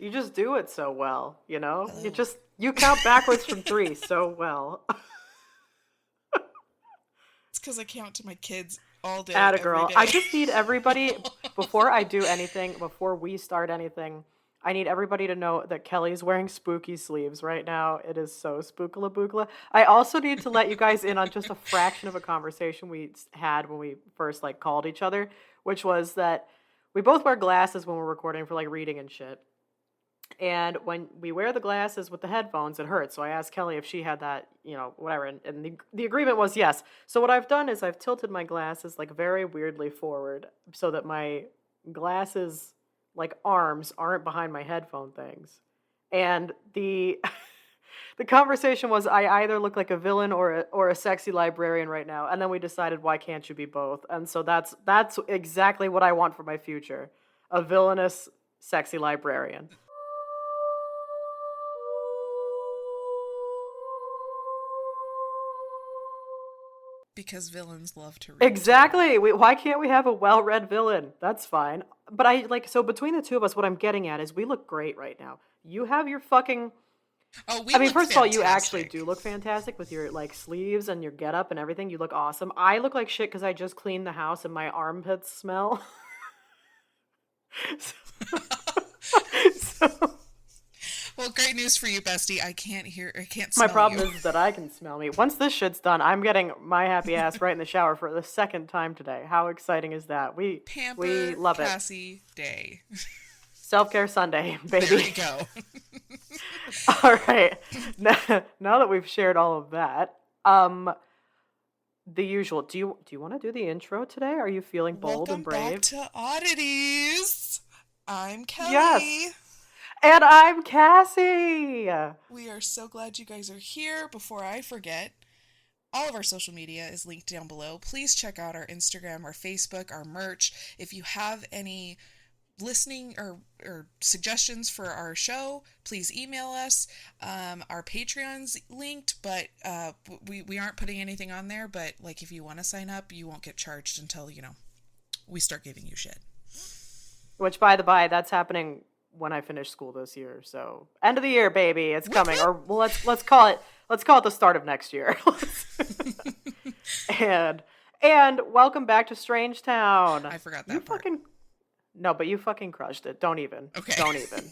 You just do it so well, you know? You count backwards from 3 so well. It's because I count to my kids all day, Atta every girl. day. I just need everybody, before I do anything, before we start anything, I need everybody to know that Kelly's wearing spooky sleeves right now. It is so spookala bookala. I also need to let you guys in on just a fraction of a conversation we had when we first like called each other, which was that we both wear glasses when we're recording for like reading and shit. And when we wear the glasses with the headphones, it hurts. So I asked Kelly if she had that, whatever. And the agreement was yes. So what I've done is I've tilted my glasses like very weirdly forward so that my glasses, like arms, aren't behind my headphone things. And the the conversation was I either look like a villain or a sexy librarian right now. And then we decided why can't you be both? And so that's exactly what I want for my future. A villainous sexy librarian. Because villains love to read too. Exactly. Why can't we have a well-read villain? That's fine. But so between the two of us, what I'm getting at is we look great right now. You have your fucking. Oh, we I mean, look first of all, you actually fantastic. do look fantastic with your like sleeves and your getup and everything. You look awesome. I look like shit because I just cleaned the house and my armpits smell. so Well, great news for you, bestie. I can't my smell you. problem is that I can smell me. Once this shit's done, I'm getting my happy ass right in the shower for the second time today. How exciting is that? We Pamper love it. Cassie Day. Self-care Sunday, There baby. you go. All right. Now that we've shared all of that, the usual. Do you want to do the intro today? Are you feeling bold and Welcome back brave? to Oddities. I'm Kelly. Yes. And I'm Cassie. We are so glad you guys are here. Before I forget, all of our social media is linked down below. Please check out our Instagram, our Facebook, our merch. If you have any listening or suggestions for our show, please email us. Our Patreon's linked, but we aren't putting anything on there. But like, if you want to sign up, you won't get charged until we start giving you shit. Which, by the by, that's happening when I finish school this year. So end of the year, baby, it's coming. Or well, let's call it the start of next year. and welcome back to Strange Town. I forgot that You part. No, but you fucking crushed it. Don't even. Okay. Don't even.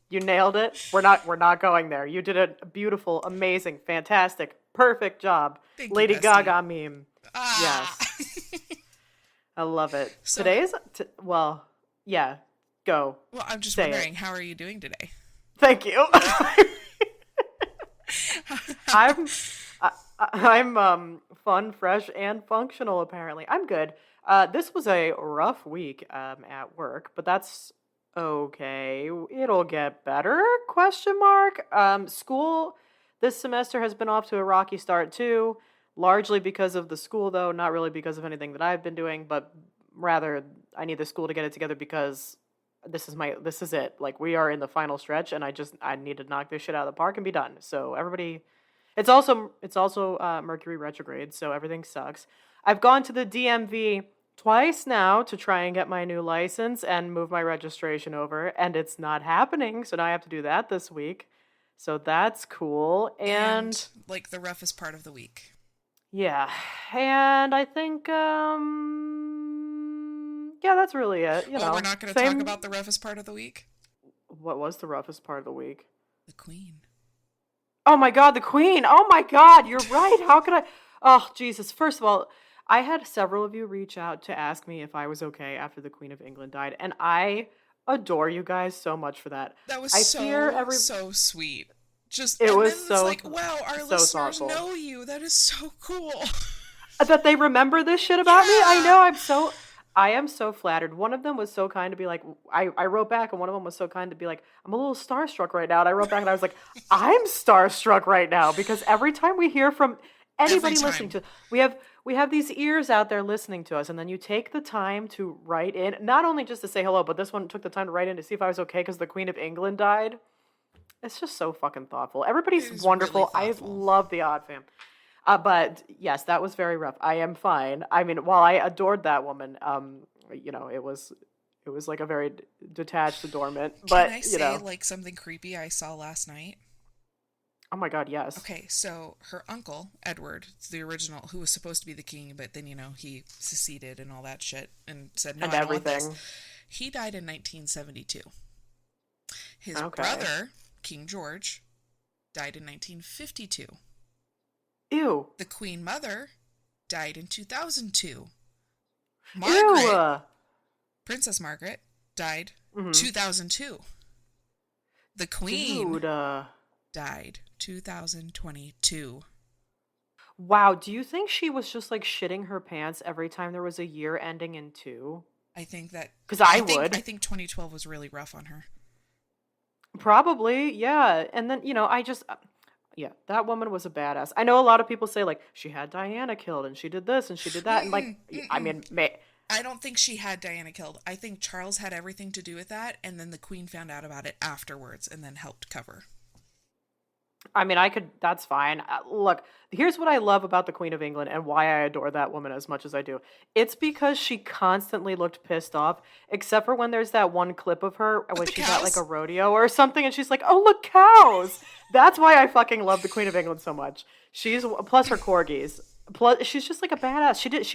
You nailed it. We're not going there. You did a beautiful, amazing, fantastic, perfect job. Thank you, Lady bestie. Gaga meme. Ah. Yes. I love it. So- Well, yeah. Go. Well, I'm just Say wondering, how are you doing today? Thank you. I'm I'm fun, fresh, and functional. Apparently, I'm good. This was a rough week at work, but that's okay. It'll get better? Question mark. School this semester has been off to a rocky start too, largely because of the school though, not really because of anything that I've been doing, but rather I need the school to get it together because this is it. Like we are in the final stretch and I need to knock this shit out of the park and be done. So everybody it's also Mercury retrograde, so everything sucks. I've gone to the DMV twice now to try and get my new license and move my registration over, and it's not happening. So now I have to do that this week. So that's cool. And like the roughest part of the week. yeah. And I think yeah, that's really it. We're not going to talk about the roughest part of the week? What was the roughest part of the week? The Queen. Oh my God, the Queen. Oh my God, you're right. How could I? Oh, Jesus. First of all, I had several of you reach out to ask me if I was okay after the Queen of England died, and I adore you guys so much for that. That was so sweet. It was it's so like, wow, our so listeners thoughtful. know you. That is so cool. That they remember this shit about me. I know. I am so flattered. One of them was so kind to be like, I wrote back, and one of them was so kind to be like, I'm a little starstruck right now. And I wrote back, and I was like, I'm starstruck right now because every time we hear from anybody listening to, we have these ears out there listening to us, and then you take the time to write in, not only just to say hello, but this one took the time to write in to see if I was okay because the Queen of England died. It's just so fucking thoughtful. Everybody's wonderful. Really I love the Odd Fam. But yes, that was very rough. I am fine. I mean, while I adored that woman, it it was like a very detached adornment. Can But, I you say know, like something creepy I saw last night? oh my God, yes. Okay, so her uncle, Edward, the original, who was supposed to be the king, but then, he seceded and all that shit and said, no, And I don't want this. everything. He died in 1972. His Okay. brother, King George, died in 1952. Ew. The Queen Mother died in 2002. Margaret, Ew. Princess Margaret, died Hmm. 2002. The Queen Dude. died 2022. Wow. Do you think she was just like shitting her pants every time there was a year ending in two? I think that Because I I would. think 2012 was really rough on her. Probably, yeah. And then, I just, yeah, that woman was a badass. I know a lot of people say, like, she had Diana killed and she did this and she did that. And, like, Mm-mm, I mm-mm. mean, I don't think she had Diana killed. I think Charles had everything to do with that, and then the Queen found out about it afterwards and then helped cover. that's fine. Look, here's what I love about the Queen of England and why I adore that woman as much as I do. It's because she constantly looked pissed off, except for when there's that one clip of her With when the she's at like cows? a rodeo or something and she's like, oh, look, cows. That's why I fucking love the Queen of England so much. Plus her corgis. Plus, she's just like a badass. She did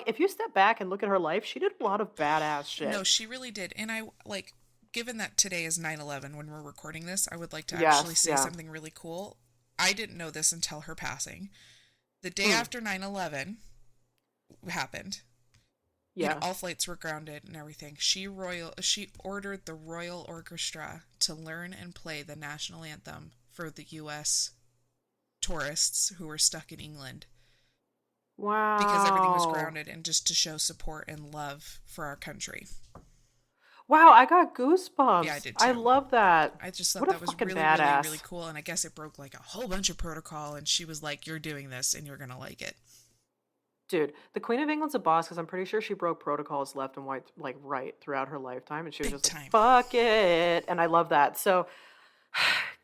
if you step back and look at her life, she did a lot of badass No, shit. she really did. And given that today is 9/11 when we're recording this, I would like to actually Yes, say yeah. something really cool. I didn't know this until her passing. The day Mm, after 9/11 happened, yeah. all flights were grounded and everything. She ordered the Royal Orchestra to learn and play the national anthem for the US tourists who were stuck in England because everything was Wow. grounded and just to show support and love for our country. Wow, I got Yeah, I goosebumps. did I too. love that. I just thought What a that was fucking really, really, really badass. cool. And I guess it broke like a whole bunch of protocol. And she was like, you're doing this and you're going to like it. Dude, the Queen of England's a boss because I'm pretty sure she broke protocols left and right throughout her lifetime. And she was Big just like, time. fuck it. And I love that. So,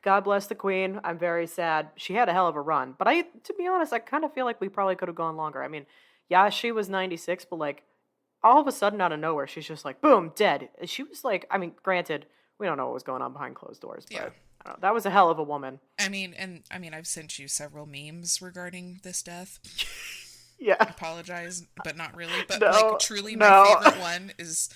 God bless the Queen. I'm very sad. She had a hell of a run. But to be honest, I kind of feel like we probably could have gone longer. I mean, yeah, she was 96, but like, all of a sudden out of nowhere, she's just like, boom, dead. She was like, I mean, granted, we don't know what was going on behind closed doors, Yeah. but I don't know, that was a hell of a woman. I've sent you several memes regarding this death. Yeah. Apologize, but not really. But like, No, truly, my no. favorite one is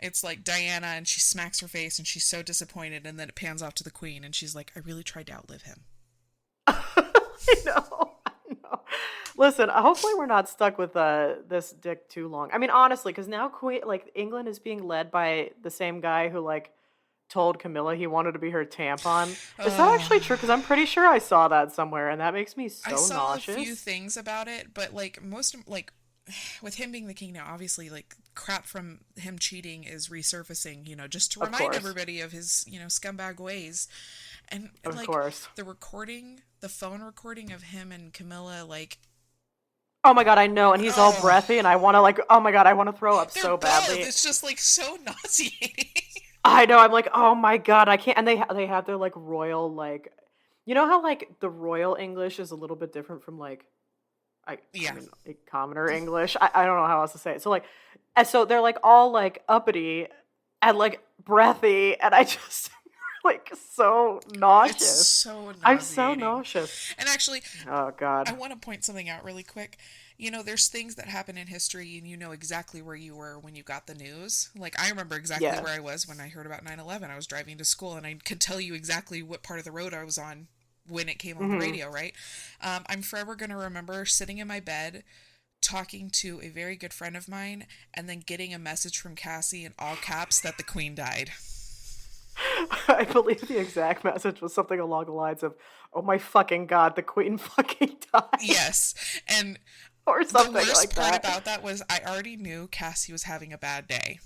it's like Diana and she smacks her face and she's so disappointed. And then it pans off to the Queen and she's like, I really tried to outlive him. I know. I know. Listen, hopefully we're not stuck with this dick too long. I mean, honestly, because now England is being led by the same guy who told Camilla he wanted to be her tampon. Is that Uh, actually true? Because I'm pretty sure I saw that somewhere, and that makes me I so saw a few nauseous. things about it, but with him being the king now, obviously like crap from him cheating is resurfacing, just to Of remind course, everybody of his, scumbag ways. And of like course. the phone recording of him and Camilla, like, Oh my god, I know, and he's all oh, breathy, and I want to oh my god, I want to throw up they're so both. badly. It's just like so nauseating. I know. I'm like, oh my god, I can't. And they have their royal you know how the royal English is a little bit different from I Yeah. mean commoner English. I don't know how else to say it. So and so they're all uppity and breathy, and I just so It's nauseous. so I'm so nauseating. nauseous. And actually, Oh I god. want to point something out really quick. There's things that happen in history and you know exactly where you were when you got the news. Like, I remember exactly Yeah. where I was when I heard about 9/11. I was driving to school and I could tell you exactly what part of the road I was on when it came on the Hmm. radio, right? I'm forever going to remember sitting in my bed talking to a very good friend of mine and then getting a message from Cassie in all caps that the Queen died. I believe the exact message was something along the lines of, "Oh my fucking god, the queen fucking died," Yes. And or the something worst like part that. about that was I already knew Cassie was having a bad day.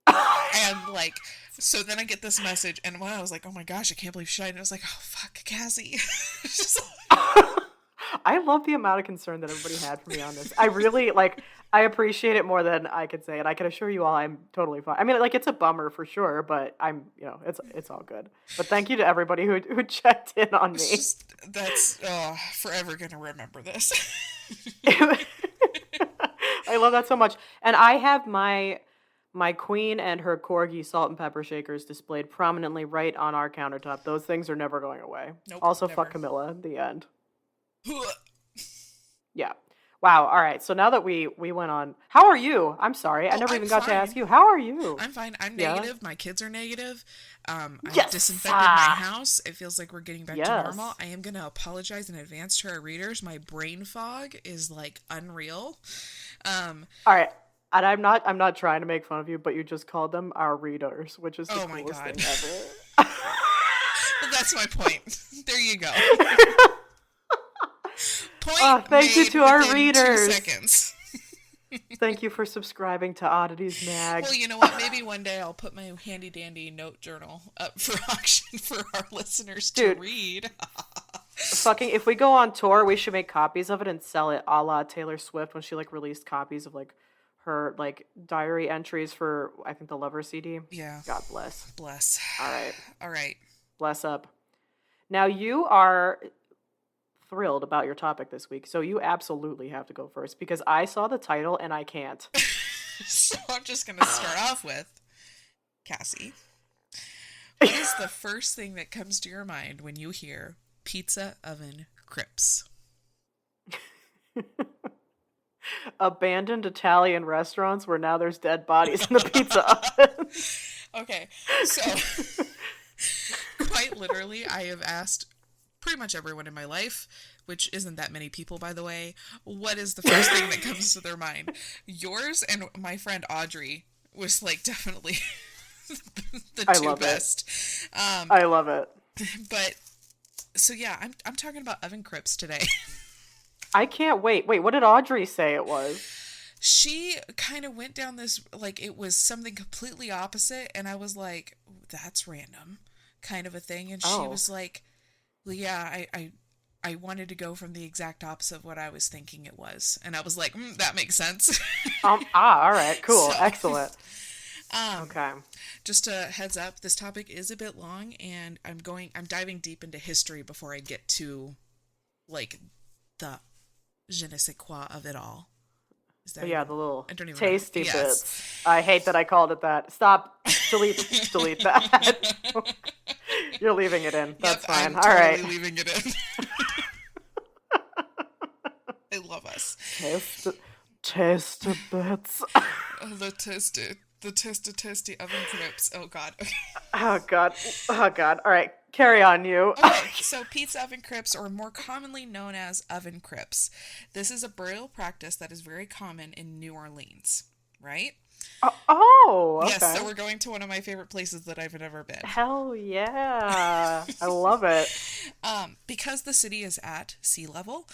And like, so then I get this message, and when I was like, oh my gosh, I can't believe she died. And I was like, oh fuck, Cassie. It's just I love the amount of concern that everybody had for me on this. I really I appreciate it more than I could say, and I can assure you all I'm totally fine. I mean, it's a bummer for sure, but I'm, it's all good. But thank you to everybody who checked in on it's me. just that's forever gonna remember this. I love that so much. And I have My queen and her corgi salt and pepper shakers displayed prominently right on our countertop. Those things are never going away. Nope, Also, never. fuck Camilla. The end. Yeah. Wow. All right. So now that we went on, how are you? I'm sorry, I never even got to ask you. How are you? I'm fine. I'm Yeah? negative. My kids are negative. I've Yes! disinfected my house. It feels like we're getting back to Yes. normal. I am gonna apologize in advance to our readers. My brain fog is like unreal. All right. And I'm not trying to make fun of you, but you just called them our readers, which is the Oh my coolest God. thing ever. Well, that's my point. There you go. Point thank you made to our within 2 readers. seconds. Thank you for subscribing to Oddities Mag. Well, you know what? Maybe one day I'll put my handy dandy note journal up for auction for our listeners to read. Fucking, if we go on tour, we should make copies of it and sell it, a la Taylor Swift when she like released copies of like her like diary entries for, I think, the Lover CD. Yeah. God bless. Bless. All right. All right. Bless up. Now you are thrilled about your topic this week, so you absolutely have to go first because I saw the title and I can't. So I'm just going to start off with, Cassie, what is the first thing that comes to your mind when you hear pizza oven crypts? Abandoned Italian restaurants where now there's dead bodies in the pizza oven. Okay, so quite literally, I have asked pretty much everyone in my life, which isn't that many people, by the way, what is the first thing that comes to their mind? Yours and my friend Audrey was like definitely the two best. I love it. But so yeah, I'm talking about oven crypts today. I can't wait. Wait, what did Audrey say it was? She kind of went down this, like, it was something completely opposite, and I was like, that's random, kind of a thing. And she was like, well, yeah, I wanted to go from the exact opposite of what I was thinking it was. And I was like, that makes sense. All right, cool, excellent. Okay. Just a heads up, this topic is a bit long, and I'm diving deep into history before I get to, like, the je ne sais quoi of it all. The little tasty bits. I hate that I called it that. Stop. Delete that. You're leaving it in. That's fine. I'm totally leaving it in. I love us. Tasty bits. The tasty oven crypts. Oh God. Oh God. All right. Carry on, you. Okay, so pizza oven crypts, or more commonly known as oven crypts. This is a burial practice that is very common in New Orleans, right? Okay. Yes, so we're going to one of my favorite places that I've ever been. Hell yeah. I love it. Because the city is at sea level,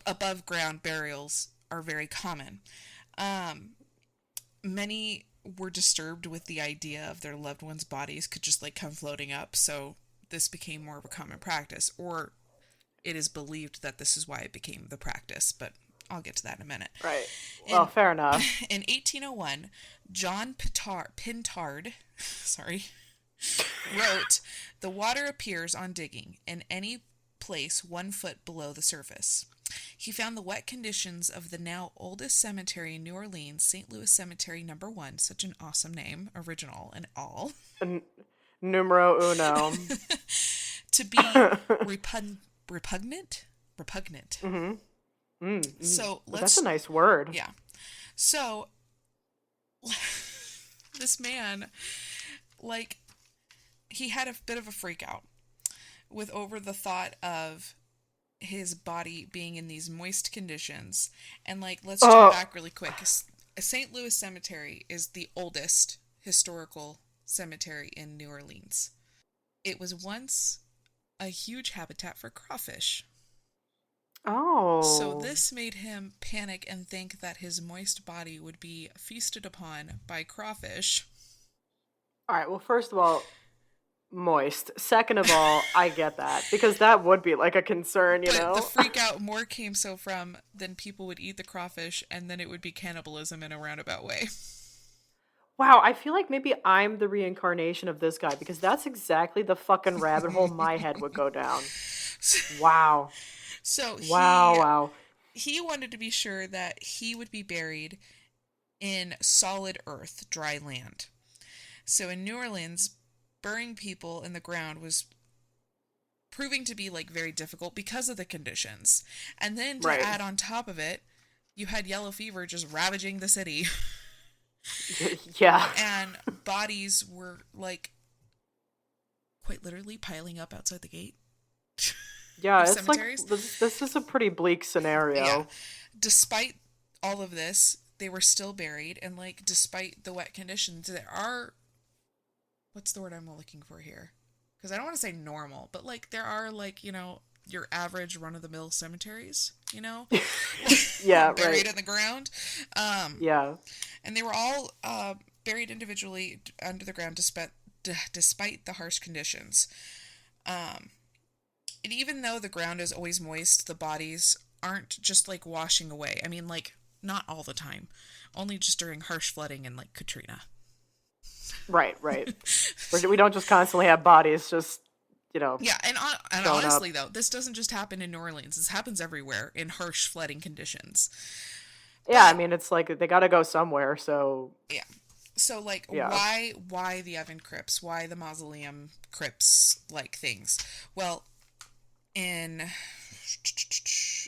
above ground burials are very common. Many were disturbed with the idea of their loved ones' bodies could just like come floating up, so this became more of a common practice, or it is believed that this is why it became the practice, but I'll get to that in a minute. Right. Well, fair enough. In 1801, John Pintard wrote, "The water appears on digging in any place 1 foot below the surface." He found the wet conditions of the now oldest cemetery in New Orleans, St. Louis Cemetery No. 1, such an awesome name, original and all. Numero uno. To be repugnant? Mm-hmm. So that's a nice word. Yeah. So this man, like, he had a bit of a freak out over the thought of his body being in these moist conditions. And like, let's jump back really quick. St. Louis Cemetery is the oldest historical cemetery in New Orleans. It was once a huge habitat for crawfish. So this made him panic and think that his moist body would be feasted upon by crawfish. All right, well, first of all, moist. Second of all, I get that, because that would be like a concern, you know? The freak out more came from then people would eat the crawfish, and then it would be cannibalism in a roundabout way. Wow, I feel like maybe I'm the reincarnation of this guy, because that's exactly the fucking rabbit hole my head would go down. Wow. So wow. He wanted to be sure that he would be buried in solid earth, dry land. So in New Orleans, burying people in the ground was proving to be like very difficult because of the conditions. And then to Right. add on top of it, you had yellow fever just ravaging the city. Yeah. And bodies were like quite literally piling up outside the gate Yeah, of it's like cemeteries. this is a pretty bleak Yeah. scenario. Despite all of this, they were still buried, and like despite the wet conditions, there are, what's the word I'm looking for here? Because I don't want to say normal, but like there are like, your average run of the mill cemeteries, Yeah, buried right. in the ground. Um, Yeah. and they were all buried individually under the ground despite the harsh conditions. Um, and even though the ground is always moist, the bodies aren't just like washing away. I mean, like, not all the time, only just during harsh flooding and like Katrina. Right, right. We don't just constantly have bodies just, Yeah, and showing up. honestly though, this doesn't just happen in New Orleans. This happens everywhere in harsh flooding conditions. Yeah, I But mean, it's like they got to go somewhere, so yeah, so like yeah. why the oven crypts? Why the mausoleum crypts like things? Well, in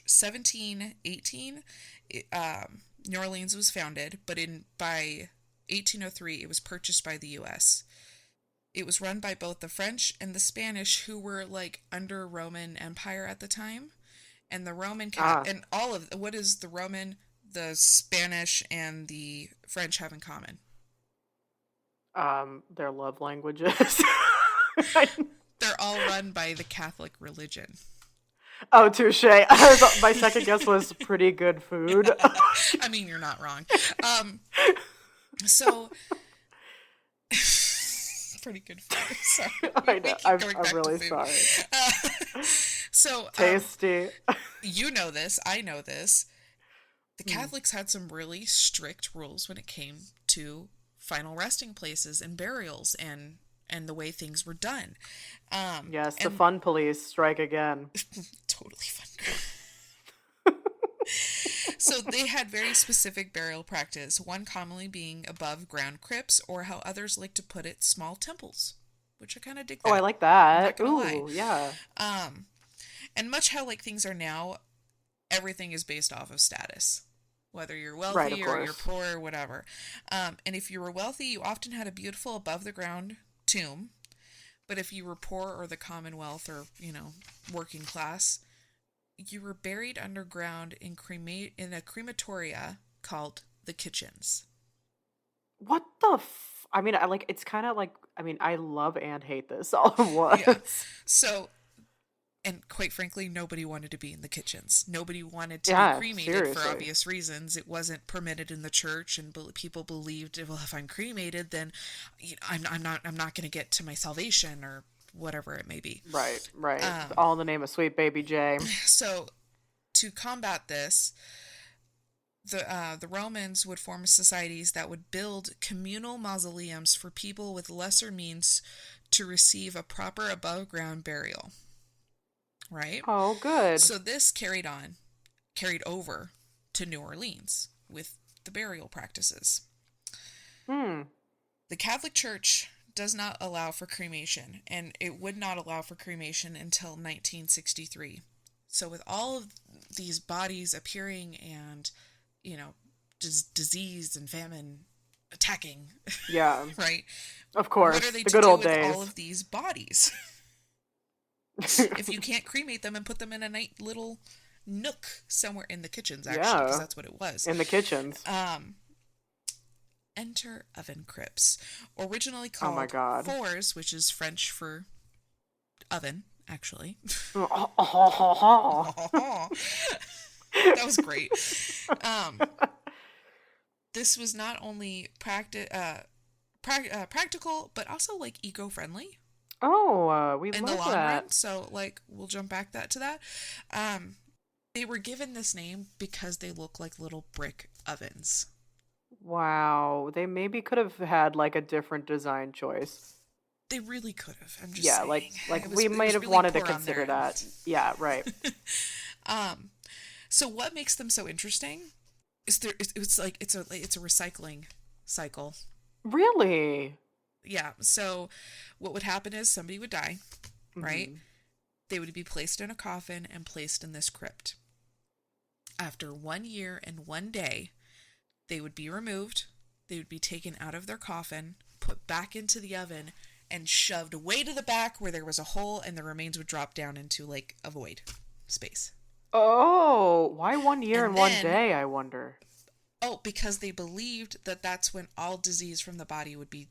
1718, New Orleans was founded, but by 1803 it was purchased by the U.S. It was run by both the French and the Spanish, who were like under Roman Empire at the time, and the Ah, and all of what is the Roman, the Spanish, and the French have in common? their love languages. They're all run by the Catholic religion. Oh, touche. My second guess was pretty good food. I mean, you're not wrong. So pretty good food. Sorry, I we know. keep going I'm back to really food. sorry. So Tasty. you know this, I know this. The Hmm. Catholics had some really strict rules when it came to final resting places and burials and the way things were done. Yes, the And fun police strike again. totally fun. So they had very specific burial practice, one commonly being above ground crypts, or how others like to put it, small temples, which I kind of dig Oh, I that. like I'm not that. gonna lie. Ooh, yeah. Um, and much how like things are now, everything is based off of status, whether you're Right, of wealthy or you're course. poor or whatever. And if you were wealthy, you often had a beautiful above the ground tomb. But if you were poor or the commonwealth or working class, you were buried underground in a crematoria called the kitchens. What the I mean, I like it's kind of like I mean, I love and hate this all at Yeah. once. So, and quite frankly, nobody wanted to be in the kitchens. Nobody wanted to be Yeah, cremated for seriously. obvious reasons. It wasn't permitted in the church, and people believed, well, if I'm cremated, then I'm not going to get to my salvation or whatever it may be. Right, right. Um, All in the name of sweet baby J. so to combat this, the Romans would form societies that would build communal mausoleums for people with lesser means to receive a proper above ground burial. Right? Oh, good. So this carried over to New Orleans with the burial practices. Hmm. The Catholic Church does not allow for cremation, and it would not allow for cremation until 1963. So with all of these bodies appearing and, disease and famine attacking, Yeah, right? of What are course. they The to good do old with all days. of these bodies if you can't cremate them and put them in a nice little nook somewhere in the kitchens, actually, because Yeah, that's what it was. in the kitchens. Um, enter oven crypts, originally Oh my called God. fours, which is French for oven, actually. That was great. Um, this was not only practical, but also like eco-friendly Oh, we in the love long run. that. So like we'll jump back to that. Um, they were given this name because they look like little brick ovens. Wow, they maybe could have had like a different design choice. They really could have. I'm just Yeah, saying. we It might was have really wanted to poor on their consider end. that. Yeah, right. Um, so what makes them so interesting? It's like it's a recycling cycle. Really? Yeah. So what would happen is somebody would die, right? Hmm. They would be placed in a coffin and placed in this crypt. After 1 year and 1 day, they would be removed. They would be taken out of their coffin, put back into the oven, and shoved way to the back where there was a hole, and the remains would drop down into like a void space. Oh, why 1 year And and one then, day, I wonder? oh, because they believed that that's when all disease from the body would be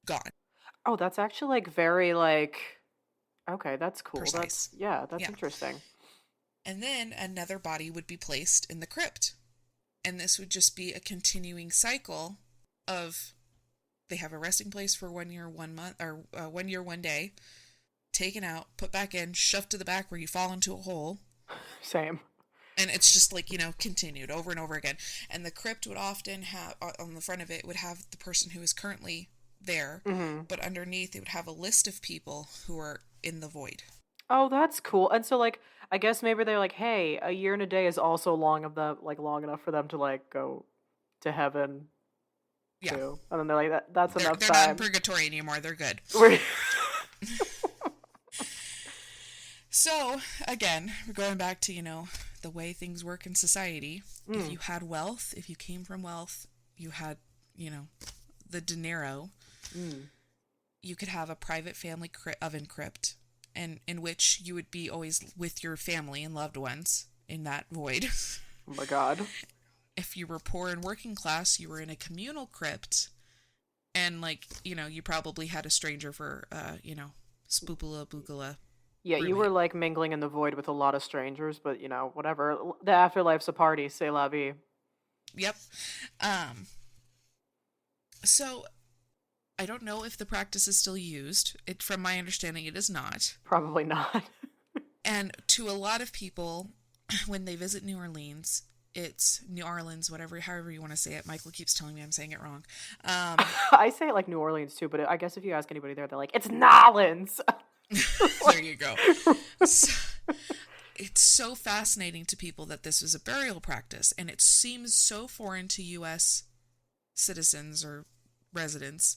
gone. Oh, that's actually like very like okay, that's cool. Precise. That's Yeah. interesting. And then another body would be placed in the crypt. And this would just be a continuing cycle of they have a resting place for 1 year, 1 month, or 1 year, 1 day, taken out, put back in, shoved to the back where you fall into a hole. Same. And it's just like, continued over and over again. And the crypt would often have, on the front of it, would have the person who is currently there, Hmm. but underneath it would have a list of people who are in the void. Oh, that's cool. And so like I guess maybe they're like, hey, a year and a day is also long enough for them to like go to heaven Yeah. too. And then they're like that's They're, enough they're not in time. purgatory anymore. They're good. We're- So, again, we're going back to, the way things work in society. If Mm. you had wealth, if you came from wealth, you had, the dinero, Mm. you could have a private family oven crypt, and in which you would be always with your family and loved ones in that void. Oh my god. If you were poor and working class, you were in a communal crypt, and, like, you probably had a stranger for, spoopula boogala Yeah, you were roommate. like mingling in the void with a lot of strangers, but whatever. The afterlife's a party, c'est la vie. Yep. Um, so I don't know if the practice is still used. From my understanding, it is not. Probably not. And to a lot of people, when they visit New Orleans, it's New Orleans, however you want to say it. Michael keeps telling me I'm saying it wrong. I say it like New Orleans too, but I guess if you ask anybody there, they're like, it's Nolans. There you go. So, it's so fascinating to people that this was a burial practice, and it seems so foreign to U.S. citizens or residents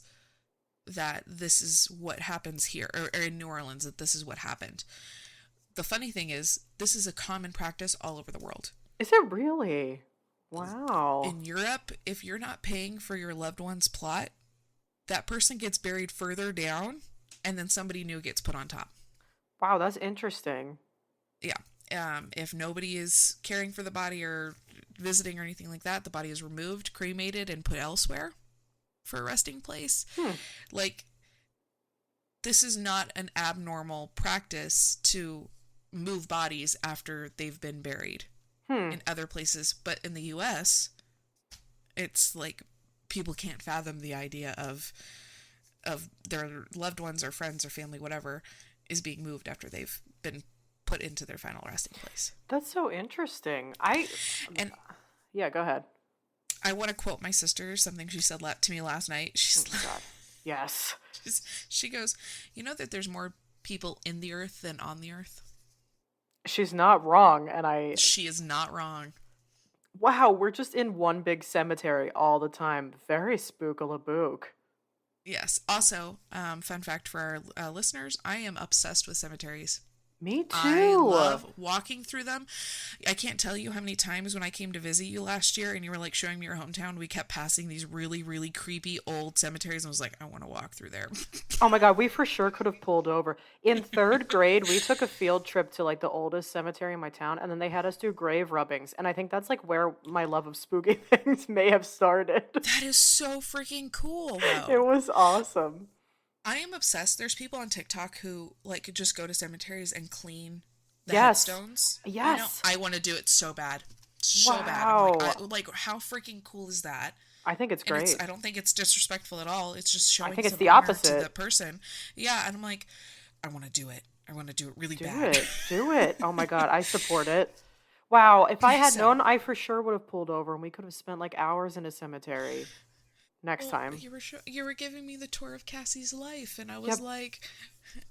that this is what happens here, or in New Orleans, that this is what happened. The funny thing is, this is a common practice all over the world. Is it really? Wow. In Europe, if you're not paying for your loved one's plot, that person gets buried further down, and then somebody new gets put on top. Wow, that's interesting. Yeah. If nobody is caring for the body or visiting or anything like that, the body is removed, cremated, and put elsewhere for a resting place. Hmm. Like, this is not an abnormal practice to move bodies after they've been buried Hmm. in other places. But in the US, it's like people can't fathom the idea of their loved ones or friends or family, whatever, is being moved after they've been put into their final resting place. That's so interesting. And Yeah, go ahead. I want to quote my sister, something she said to me last night. Oh my god. Yes. She goes, you know that there's more people in the earth than on the earth? She's not wrong, and She is not wrong. wow, we're just in one big cemetery all the time. Very spookalabook. Yes. Also, fun fact for our listeners, I am obsessed with cemeteries. Me I too. love walking through them. I can't tell you how many times when I came to visit you last year and you were like showing me your hometown, we kept passing these really, really creepy old cemeteries. And I was like, I want to walk through there. Oh my god, we for sure could have pulled over. In third grade, we took a field trip to like the oldest cemetery in my town, and then they had us do grave rubbings. And I think that's like where my love of spooky things may have started. That is so freaking cool, It though. was awesome. I am obsessed. There's people on TikTok who like just go to cemeteries and clean the Yes. headstones. Yes. I want to do it so bad. So bad. Wow. I'm like, how freaking cool is that? I think it's And great. I don't think it's disrespectful at all. It's just showing think it's some the honor to opposite. the person. Yeah, and I'm like, I want to do it. I want to do it really Do bad. it. Do it. Oh my god, I support it. Wow, if I had So- known, I for sure would have pulled over and we could have spent like hours in a cemetery next Well, time. you were giving me the tour of Cassie's life, and I was Yep. like,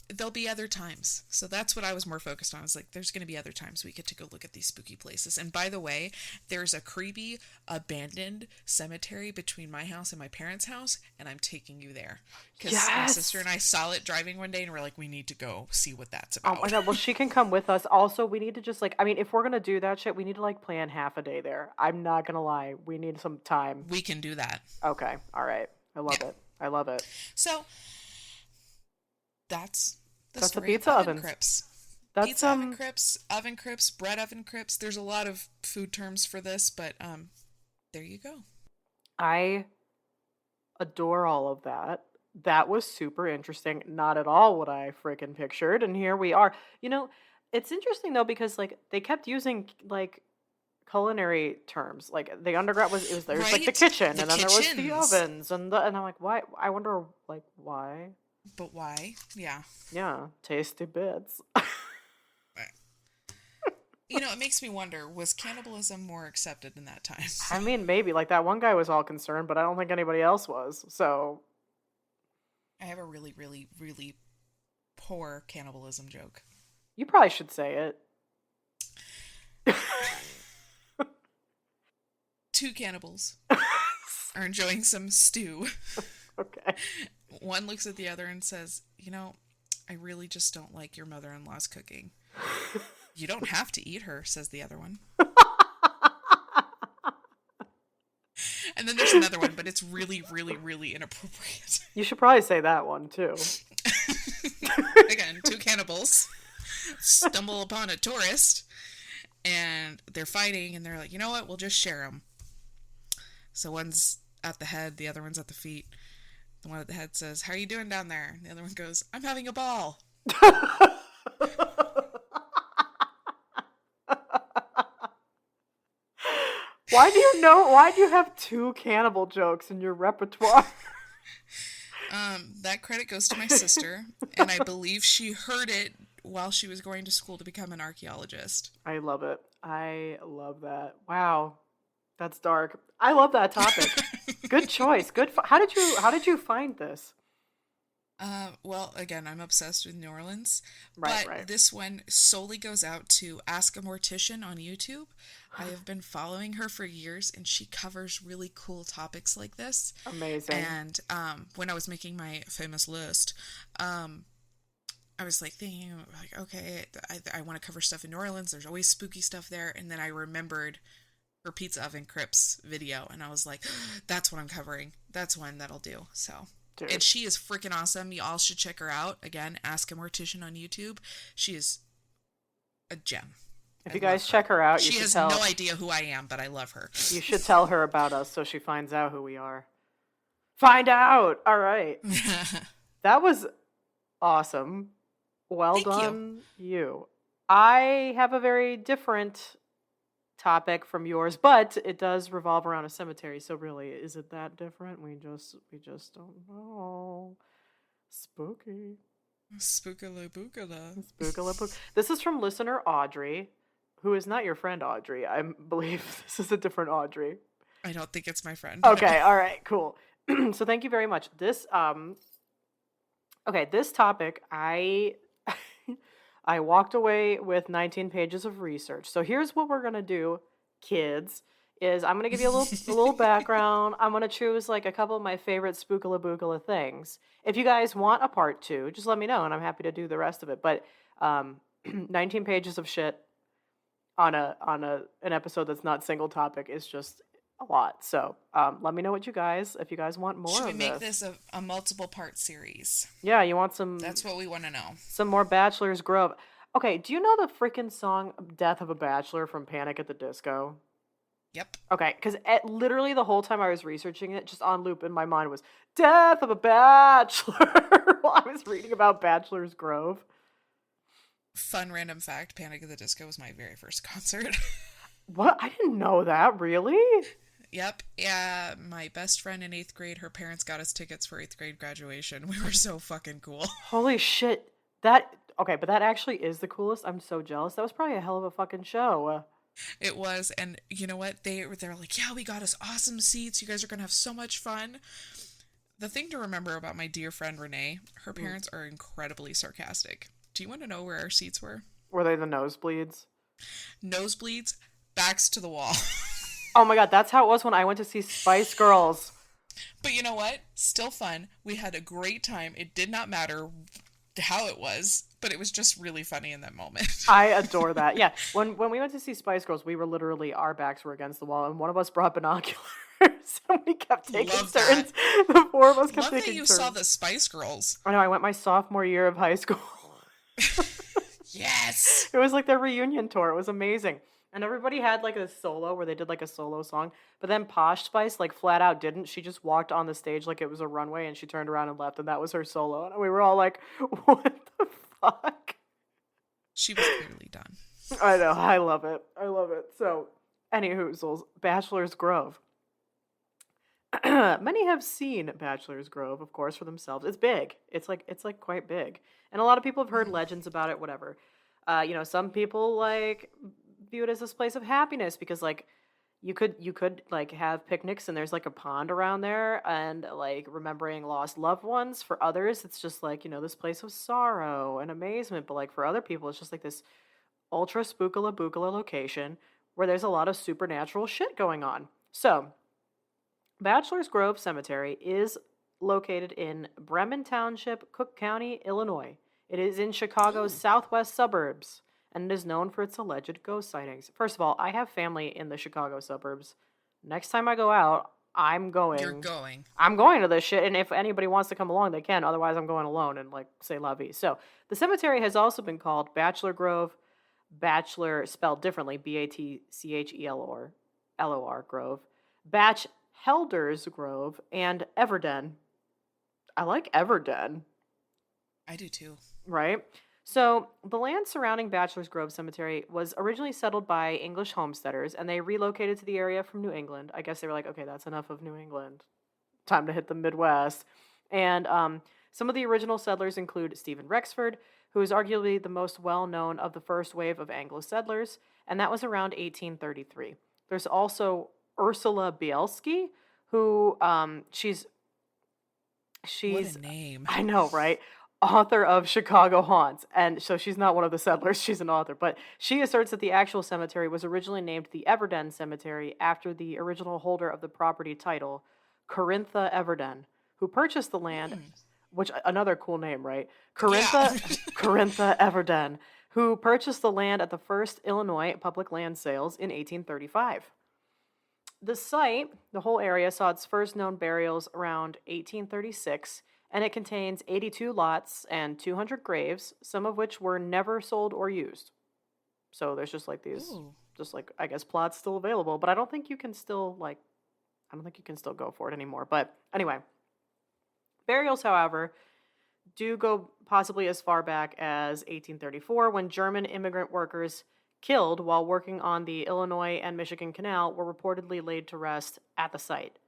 There'll be other times. So that's what I was more focused on. Is like, there's going to be other times we get to go look at these spooky places. And by the way, there's a creepy, abandoned cemetery between my house and my parents' house, and I'm taking you there. Because my sister and I saw it driving one day, and we're like, we need to go see what that's about. Oh my god, well, she can come with us. Also, we need to just, like, I mean, if we're going to do that shit, we need to, like, plan half a day there. I'm not going to lie. We need some time. We can do that. Okay. All right. I love it. I love it. So, that's the pizza ovens. Crypts. That's pizza oven crypts, bread oven crypts. There's a lot of food terms for this, but there you go. I adore all of that. That was super interesting. Not at all what I freaking pictured, and here we are. You know, it's interesting though because like they kept using like culinary terms. Like the underground there's right? like the kitchen, the and then kitchens. there was the ovens, and I'm like, why? I wonder like why. But why? Yeah. Yeah, tasty bits. You know, it makes me wonder, was cannibalism more accepted in that time? I mean, maybe. Like, that one guy was all concerned, but I don't think anybody else was, so... I have a really, really, really poor cannibalism joke. You probably should say it. Two cannibals are enjoying some stew. Okay. One looks at the other and says, you know, I really just don't like your mother-in-law's cooking. You don't have to eat her, says the other one. And then there's another one, but it's really, really, really inappropriate. You should probably say that one, too. Again, two cannibals stumble upon a tourist, and they're fighting, and they're like, you know what, we'll just share them. So one's at the head, the other one's at the feet. The one at the head says, how are you doing down there? And the other one goes, I'm having a ball. Why do you have two cannibal jokes in your repertoire? That credit goes to my sister, and I believe she heard it while she was going to school to become an archaeologist. I love it. I love that. Wow. That's dark. I love that topic. Good choice. How did you find this? Well, again, I'm obsessed with New Orleans, right. This one solely goes out to Ask a Mortician on YouTube. I have been following her for years, and she covers really cool topics like this. Amazing. And when I was making my famous list, I was like thinking, like, okay, I want to cover stuff in New Orleans. There's always spooky stuff there. And then I remembered her Pizza Oven Crypts video, and I was like, that's what I'm covering. That's one that'll do. So... Dude. And she is freaking awesome. You all should check her out. Again, Ask a Mortician on YouTube. She is a gem. If you guys check her out, she has no idea who I am, but I love her. You should tell her about us so she finds out who we are. Find out! All right. That was awesome. Well Thank done, you. I have a very different topic from yours, but it does revolve around a cemetery, so really, is it that different? We just don't know. Spooky. Spookala bookala. Spookala book. This is from listener Audrey, who is not your friend Audrey. I believe this is a different Audrey. I don't think it's my friend. Okay, all right, cool. So thank you very much. This this topic, I walked away with 19 pages of research. So here's what we're going to do, kids, is I'm going to give you a little background. I'm going to choose like a couple of my favorite spookala bookala things. If you guys want a part 2, just let me know and I'm happy to do the rest of it. But 19 pages of shit on an episode that's not single topic is just a lot. So let me know if you guys want more of this. Should we make this a multiple part series? Yeah, you want some... That's what we want to know. Some more Bachelor's Grove. Okay, do you know the freaking song Death of a Bachelor from Panic at the Disco? Yep. Okay, because literally the whole time I was researching it, just on loop in my mind was Death of a Bachelor while I was reading about Bachelor's Grove. Fun random fact, Panic at the Disco was my very first concert. What? I didn't know that, really? Yep. Yeah, my best friend in 8th grade, her parents got us tickets for 8th grade graduation. We were so fucking cool. Holy shit. Okay, but that actually is the coolest. I'm so jealous. That was probably a hell of a fucking show. It was, and you know what? They're like, yeah, we got us awesome seats. You guys are going to have so much fun. The thing to remember about my dear friend Renee, her parents are incredibly sarcastic. Do you want to know where our seats were? Were they the nosebleeds? Nosebleeds, backs to the wall. Oh my god, that's how it was when I went to see Spice Girls. But you know what? Still fun. We had a great time. It did not matter how it was, but it was just really funny in that moment. I adore that. Yeah, when we went to see Spice Girls, we were literally, our backs were against the wall, and one of us brought binoculars, and we kept taking Love turns. that. The four of us kept Love that taking you turns. saw the Spice Girls. I know, I went my sophomore year of high school. Yes. It was like their reunion tour. It was amazing. And everybody had like a solo where they did like a solo song. But then Posh Spice like flat out didn't. She just walked on the stage like it was a runway and she turned around and left and that was her solo. And we were all like, what the fuck? She was clearly done. I know. I love it. I love it. So, any hoozles, Bachelor's Grove. Many have seen Bachelor's Grove, of course, for themselves. It's big. It's like quite big. And a lot of people have heard legends about it, whatever. Some people like view it as this place of happiness because like you could like have picnics and there's like a pond around there and like remembering lost loved ones. For others, it's just like, this place of sorrow and amazement. But like for other people, it's just like this ultra spookala bookala location where there's a lot of supernatural shit going on. So, Bachelor's Grove Cemetery is located in Bremen Township, Cook County, Illinois. It is in Chicago's southwest suburbs, and it is known for its alleged ghost sightings. First of all, I have family in the Chicago suburbs. Next time I go out, I'm going. You're going. I'm going to this shit, and if anybody wants to come along, they can. Otherwise, I'm going alone and, like, say la vie. So, the cemetery has also been called Bachelor Grove, Bachelor spelled differently, Batchelor Grove, Batch Helder's Grove, and Everden. I like Everden. I do too. Right? So, the land surrounding Bachelor's Grove Cemetery was originally settled by English homesteaders, and they relocated to the area from New England. I guess they were like, okay, that's enough of New England. Time to hit the Midwest. And some of the original settlers include Stephen Rexford, who is arguably the most well-known of the first wave of Anglo settlers, and that was around 1833. There's also Ursula Bielski, who she's what a name. I know, right? Author of Chicago Haunts. And so she's not one of the settlers, she's an author. But she asserts that the actual cemetery was originally named the Everden Cemetery after the original holder of the property title, Corintha Everden, who purchased the land, which, another cool name, right? Corintha Everden, who purchased the land at the first Illinois public land sales in 1835. The site, the whole area, saw its first known burials around 1836, and it contains 82 lots and 200 graves, some of which were never sold or used. So there's just like these, I guess, plots still available, but I don't think you can still go for it anymore. But anyway, burials, however, do go possibly as far back as 1834, when German immigrant workers killed while working on the Illinois and Michigan Canal were reportedly laid to rest at the site.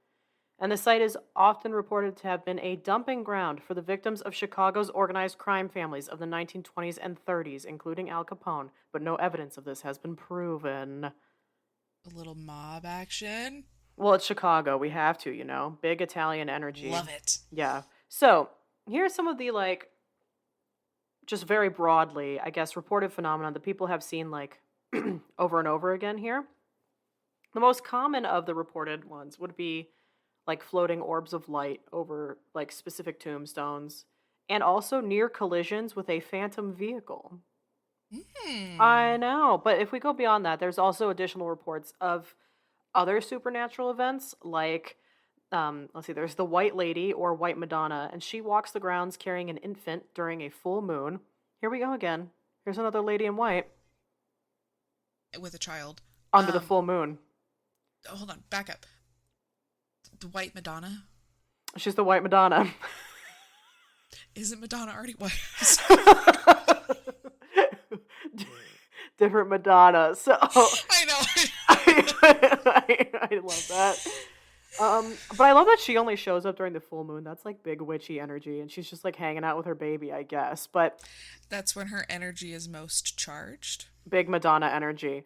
And the site is often reported to have been a dumping ground for the victims of Chicago's organized crime families of the 1920s and 30s, including Al Capone, but no evidence of this has been proven. A little mob action. Well, it's Chicago. We have to, Big Italian energy. Love it. Yeah. So, here's some of the, just very broadly, I guess, reported phenomena that people have seen, over and over again here. The most common of the reported ones would be floating orbs of light over specific tombstones, and also near collisions with a phantom vehicle. I know, but if we go beyond that, there's also additional reports of other supernatural events, there's the White Lady or White Madonna, and she walks the grounds carrying an infant during a full moon. Here we go again. Here's another lady in white. With a child. Under the full moon. Hold on, back up. The White Madonna? She's the White Madonna. Isn't Madonna already white? Different Madonna. So I know. I love that. But I love that she only shows up during the full moon. That's big witchy energy, and she's just hanging out with her baby, I guess. But that's when her energy is most charged. Big Madonna energy.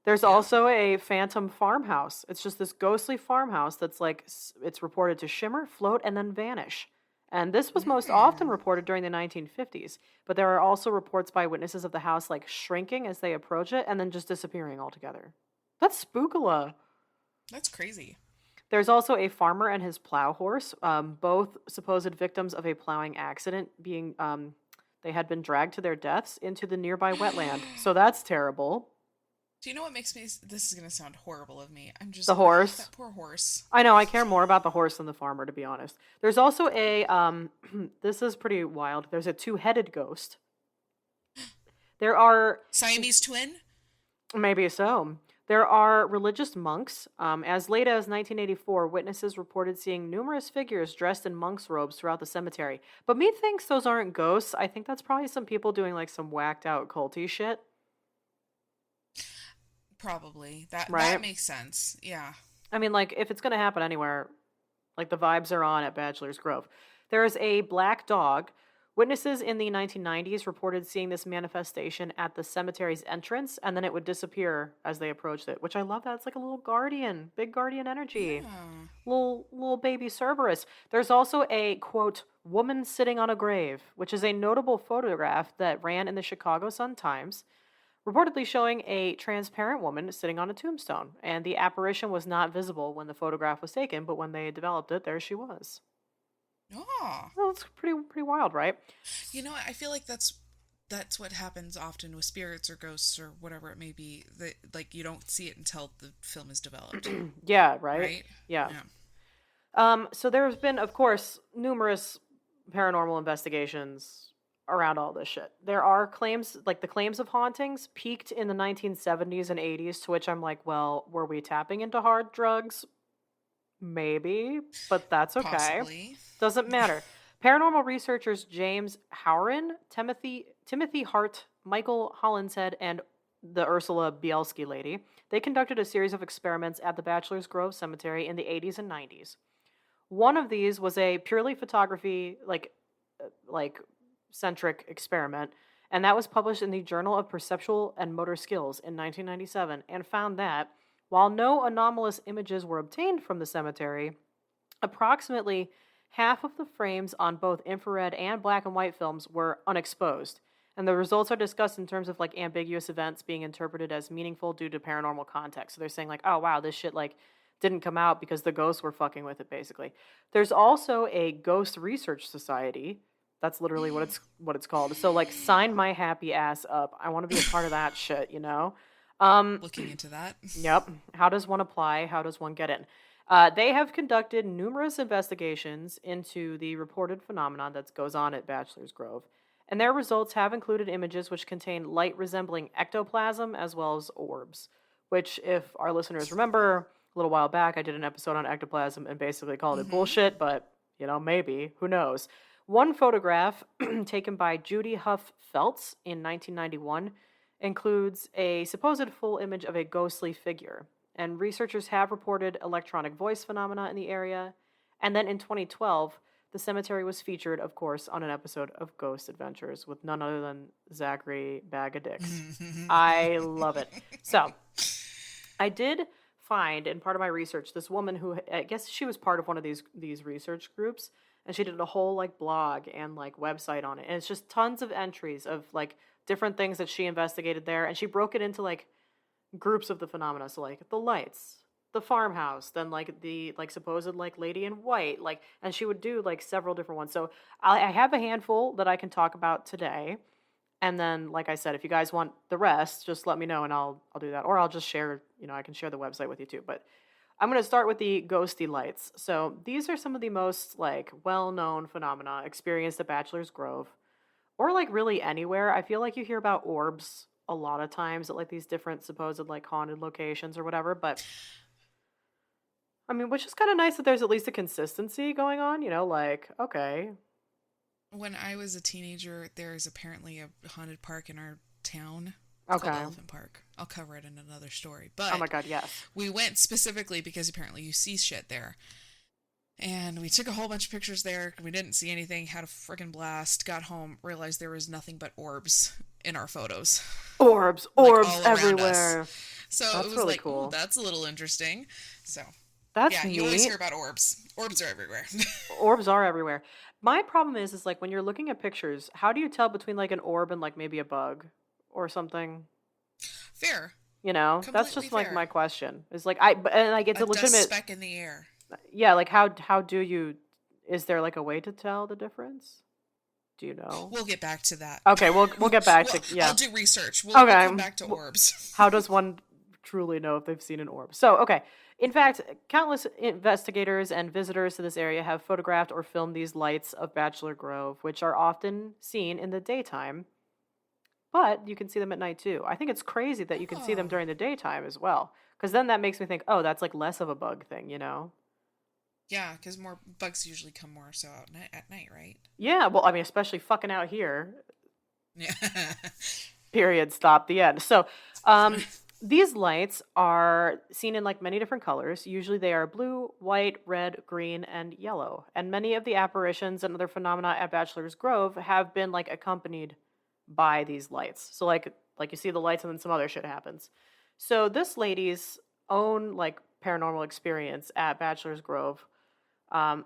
There's Yeah. also a phantom farmhouse. It's just this ghostly farmhouse that's like, it's reported to shimmer, float, and then vanish. And this was most often Mm. reported during the 1950s. But there are also reports by witnesses of the house like shrinking as they approach it and then just disappearing altogether. That's spookula. That's crazy. There's also a farmer and his plow horse, both supposed victims of a plowing accident, being they had been dragged to their deaths into the nearby wetland. So that's terrible. Do you know what makes me? This is gonna sound horrible of me. I'm just The horse. that poor horse. I know, I care more about the horse than the farmer, to be honest. There's also a, this is pretty wild. There's a two-headed ghost. There are, Siamese twin. maybe so. There are religious monks. As late as 1984, witnesses reported seeing numerous figures dressed in monks' robes throughout the cemetery. But me thinks those aren't ghosts. I think that's probably some people doing like some whacked out culty shit. Probably that Right? makes sense. Yeah. I mean, like, if it's going to happen anywhere, like the vibes are on at Bachelor's Grove. There is a black dog. Witnesses in the 1990s reported seeing this manifestation at the cemetery's entrance, and then it would disappear as they approached it, which I love that. It's like a little guardian, big guardian energy. Yeah. Little baby Cerberus. There's also a, quote, woman sitting on a grave, which is a notable photograph that ran in the Chicago Sun-Times, reportedly showing a transparent woman sitting on a tombstone. And the apparition was not visible when the photograph was taken, but when they developed it, there she was. Oh. Well, it's pretty wild, right? You know, I feel like that's what happens often with spirits or ghosts or whatever it may be. That like you don't see it until the film is developed, Yeah, right? right? Yeah. Yeah. So there's been, of course, numerous paranormal investigations around all this shit. There are claims, like the claims of hauntings peaked in the 1970s and 80s, to which I'm like, well, were we tapping into hard drugs? Maybe, but that's okay. Possibly. Doesn't matter. Paranormal researchers James Howren, Timothy Hart, Michael Hollinshead, and the Ursula Bielski lady, they conducted a series of experiments at the Bachelor's Grove Cemetery in the 80s and 90s. One of these was a purely photography like centric experiment, and that was published in the Journal of Perceptual and Motor Skills in 1997, and found that while no anomalous images were obtained from the cemetery, approximately half of the frames on both infrared and black and white films were unexposed. And the results are discussed in terms of like ambiguous events being interpreted as meaningful due to paranormal context. So they're saying like, oh wow, this shit like didn't come out because the ghosts were fucking with it basically. There's also a ghost research society. That's literally what it's called. So like sign my happy ass up. I want to be a part of that shit, you know? Looking into that. Yep. How does one apply? How does one get in? They have conducted numerous investigations into the reported phenomenon that goes on at Bachelor's Grove, and their results have included images which contain light resembling ectoplasm as well as orbs, which, if our listeners remember, a little while back I did an episode on ectoplasm and basically called it bullshit, but, you know, maybe. Who knows? One photograph taken by Judy Huff Feltz in 1991 includes a supposed full image of a ghostly figure, and researchers have reported electronic voice phenomena in the area. And then in 2012, the cemetery was featured, of course, on an episode of Ghost Adventures with none other than Zachary Bag of Dicks. I love it. So, I did find in part of my research this woman who, I guess she was part of one of these research groups, and she did a whole like blog and like website on it, and it's just tons of entries of like different things that she investigated there, and she broke it into like groups of the phenomena. So like the lights, the farmhouse, then like the like supposed like lady in white, like, and she would do like several different ones. So I have a handful that I can talk about today, and then like I said, if you guys want the rest, just let me know and I'll do that, or I'll just share. You know, I can share the website with you too. But I'm going to start with the ghosty lights. So these are some of the most like well-known phenomena experienced at Bachelor's Grove, or like really anywhere. I feel like you hear about orbs a lot of times at like these different supposed like haunted locations or whatever, but I mean, which is kind of nice that there's at least a consistency going on, you know, like, okay. When I was a teenager, there is apparently a haunted park in our town. It's called Okay. Elephant Park. I'll cover it in another story. Oh But my god, yes. we went specifically because apparently you see shit there. And we took a whole bunch of pictures there. We didn't see anything, had a friggin' blast, got home, realized there was nothing but orbs in our photos. Orbs, Like, orbs all around everywhere. us. So it That's was really like, ooh, cool. that's a little interesting. So That's yeah, you always neat. hear about orbs. Orbs are everywhere. Orbs are everywhere. My problem is like when you're looking at pictures, how do you tell between like an orb and like maybe a bug or something? Fair. You know, that's Completely just like fair. my question. Is like and like it's A a dust legitimate. speck in the air. Yeah, like how do you? Is there like a way to tell the difference? Do you know? We'll get back to that. Okay, we'll get back to Well, I'll yeah. do research. We'll come Okay. back to orbs. How does one truly know if they've seen an orb? So, okay. In fact, countless investigators and visitors to this area have photographed or filmed these lights of Bachelor Grove, which are often seen in the daytime, but you can see them at night too. I think it's crazy that you can see them Oh. during the daytime as well, because then that makes me think, oh, that's like less of a bug thing, Yeah, because more bugs usually come more so out at night, right? Yeah, well, I mean, especially fucking out here. Yeah. Period. Stop. The end. So, these lights are seen in like many different colors. Usually they are blue, white, red, green, and yellow. And many of the apparitions and other phenomena at Bachelor's Grove have been like accompanied by these lights. So like you see the lights and then some other shit happens. So this lady's own like paranormal experience at Bachelor's Grove,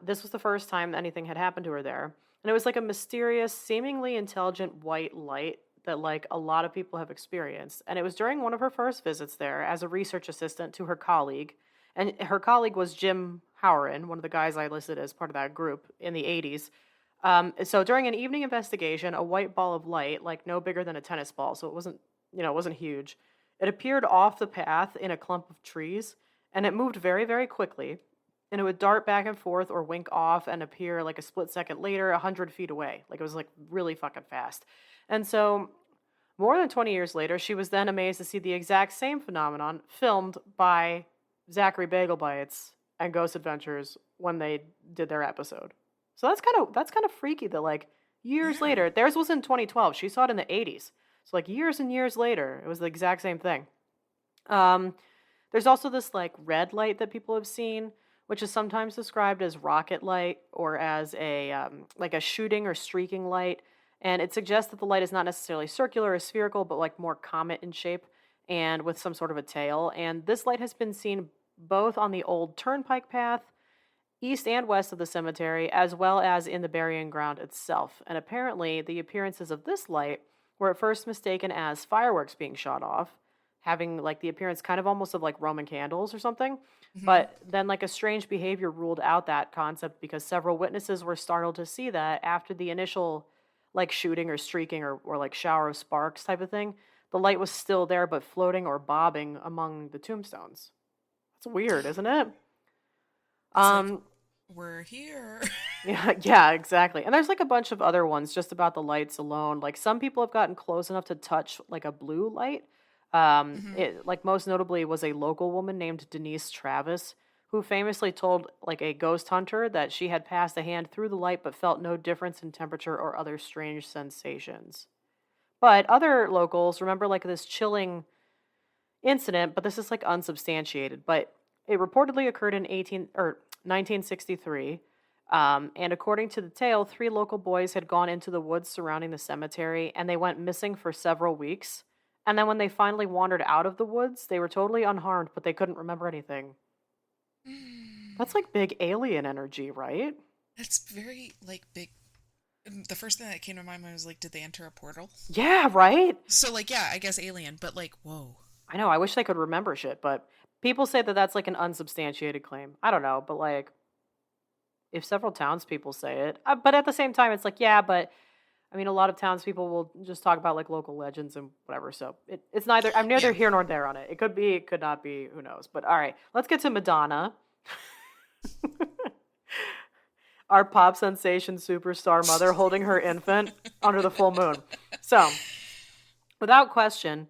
this was the first time anything had happened to her there. And it was like a mysterious, seemingly intelligent white light that like a lot of people have experienced. And it was during one of her first visits there as a research assistant to her colleague. And her colleague was Jim Howard, one of the guys I listed as part of that group in the 80s. So during an evening investigation, a white ball of light, like no bigger than a tennis ball, so it wasn't huge. It appeared off the path in a clump of trees, and it moved very, very quickly, and it would dart back and forth or wink off and appear like a split second later, 100 feet away. Like it was like really fucking fast. And so, more than 20 years later, she was then amazed to see the exact same phenomenon filmed by Zachary Bagel Bites and Ghost Adventures when they did their episode. So that's kind of freaky that like years Yeah. later, theirs was in 2012. She saw it in the 80s. So like years and years later, it was the exact same thing. Um, there's also this like red light that people have seen, which is sometimes described as rocket light or as a like a shooting or streaking light, and it suggests that the light is not necessarily circular or spherical, but like more comet in shape and with some sort of a tail. And this light has been seen both on the old turnpike path, east and west of the cemetery, as well as in the burying ground itself. And apparently, the appearances of this light were at first mistaken as fireworks being shot off, having like the appearance kind of almost of like Roman candles or something. Hmm. But then, like, a strange behavior ruled out that concept because several witnesses were startled to see that after the initial, like, shooting or streaking or like shower of sparks type of thing, the light was still there but floating or bobbing among the tombstones. It's weird, isn't it? It's like, Um, we're here. yeah, yeah, exactly. And there's like a bunch of other ones just about the lights alone. Like some people have gotten close enough to touch like a blue light. Hmm. It like most notably was a local woman named Denise Travis, who famously told like a ghost hunter that she had passed a hand through the light but felt no difference in temperature or other strange sensations. But other locals remember like this chilling incident, but this is like unsubstantiated. But it reportedly occurred in 1963. And according to the tale, three local boys had gone into the woods surrounding the cemetery and they went missing for several weeks. And then when they finally wandered out of the woods, they were totally unharmed, but they couldn't remember anything. That's like big alien energy, right? That's very like big. The first thing that came to my mind was like, did they enter a portal? Yeah, right? So like, yeah, I guess alien, but like, whoa. I know. I wish they could remember shit, but people say that that's like an unsubstantiated claim. I don't know, but like if several townspeople say it, but at the same time, it's like, yeah, but I mean, a lot of townspeople will just talk about like local legends and whatever. So it's neither, I'm neither Yeah. here nor there on it. It could be, it could not be, who knows. But all right, let's get to Madonna, our pop sensation superstar mother holding her infant under the full moon. So, without question,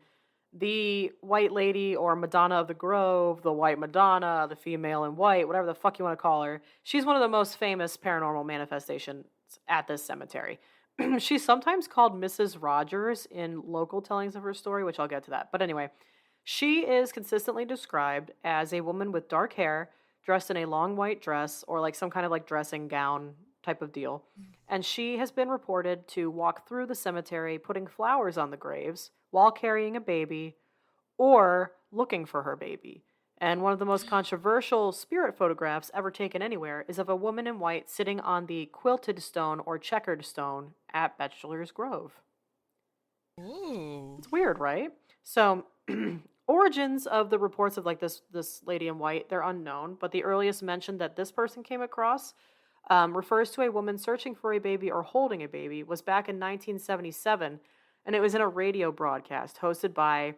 the white lady or Madonna of the Grove, the white Madonna, the female in white, whatever the fuck you want to call her, she's one of the most famous paranormal manifestations at this cemetery. She's sometimes called Mrs. Rogers in local tellings of her story, which I'll get to that. But anyway, she is consistently described as a woman with dark hair, dressed in a long white dress or like some kind of like dressing gown type of deal. And she has been reported to walk through the cemetery putting flowers on the graves while carrying a baby or looking for her baby. And one of the most controversial spirit photographs ever taken anywhere is of a woman in white sitting on the quilted stone or checkered stone at Bachelor's Grove. Ooh. It's weird, right? So, origins of the reports of like this lady in white, they're unknown, but the earliest mention that this person came across refers to a woman searching for a baby or holding a baby was back in 1977, and it was in a radio broadcast hosted by